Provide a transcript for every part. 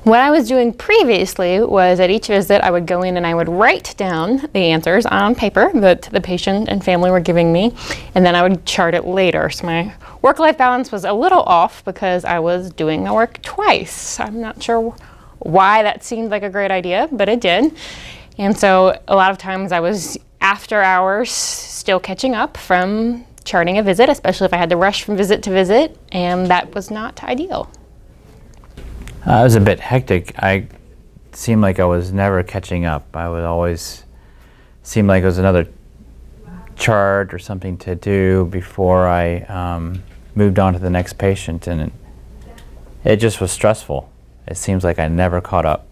What I was doing previously was at each visit I would go in and I would write down the answers on paper that the patient and family were giving me, and then I would chart it later. So my work-life balance was a little off because I was doing my work twice. I'm not sure why that seemed like a great idea, but it did. And so a lot of times I was after hours still catching up from charting a visit, especially if I had to rush from visit to visit, and that was not ideal. It was a bit hectic. I seemed like I was never catching up. I would always seem like it was another chart or something to do before I moved on to the next patient, and it just was stressful. It seems like I never caught up.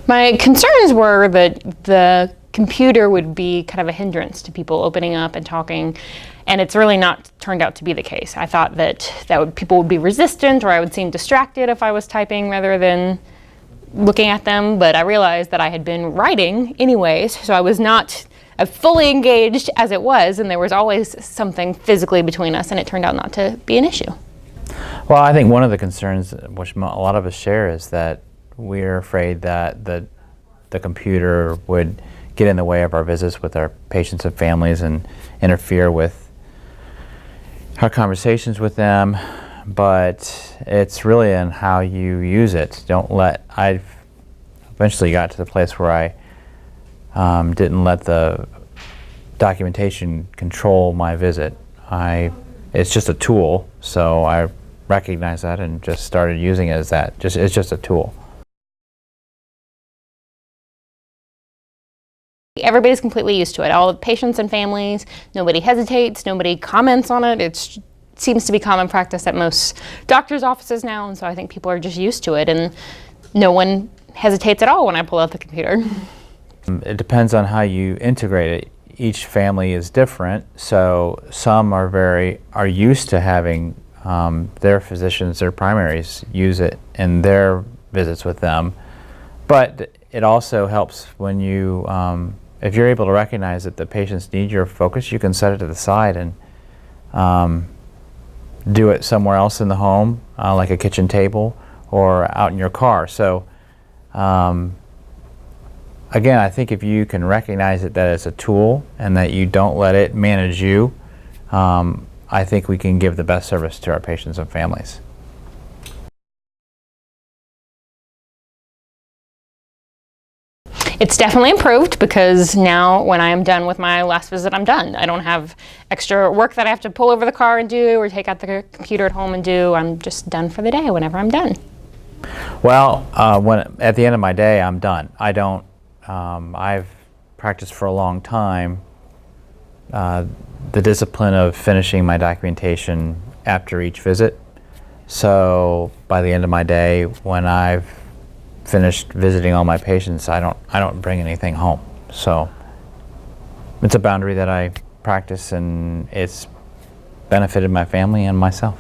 My concerns were that the computer would be kind of a hindrance to people opening up and talking, and it's really not turned out to be the case. I thought that people would be resistant, or I would seem distracted if I was typing rather than looking at them, but I realized that I had been writing anyways, so I was not fully engaged as it was, and there was always something physically between us, and it turned out not to be an issue. Well, I think one of the concerns which a lot of us share is that we're afraid that the computer would get in the way of our visits with our patients and families and interfere with our conversations with them, but it's really in how you use it. I've eventually got to the place where I didn't let the documentation control my visit. It's just a tool, so I recognized that and just started using it as that. It's just a tool. Everybody's completely used to it. All the patients and families, nobody hesitates, nobody comments on it. It seems to be common practice at most doctors' offices now, and so I think people are just used to it, and no one hesitates at all when I pull out the computer. It depends on how you integrate it. Each family is different, so some are used to having their physicians, their primaries, use it in their visits with them, but it also helps when you if you're able to recognize that the patients need your focus, you can set it to the side and do it somewhere else in the home, like a kitchen table or out in your car. So again, I think if you can recognize it that it's a tool and that you don't let it manage you, I think we can give the best service to our patients and families. It's definitely improved because now when I am done with my last visit, I'm done. I don't have extra work that I have to pull over the car and do or take out the computer at home and do. I'm just done for the day whenever I'm done. Well, at the end of my day, I'm done. I've practiced for a long time the discipline of finishing my documentation after each visit. So by the end of my day, when I've finished visiting all my patients, I don't bring anything home. So it's a boundary that I practice, and it's benefited my family and myself.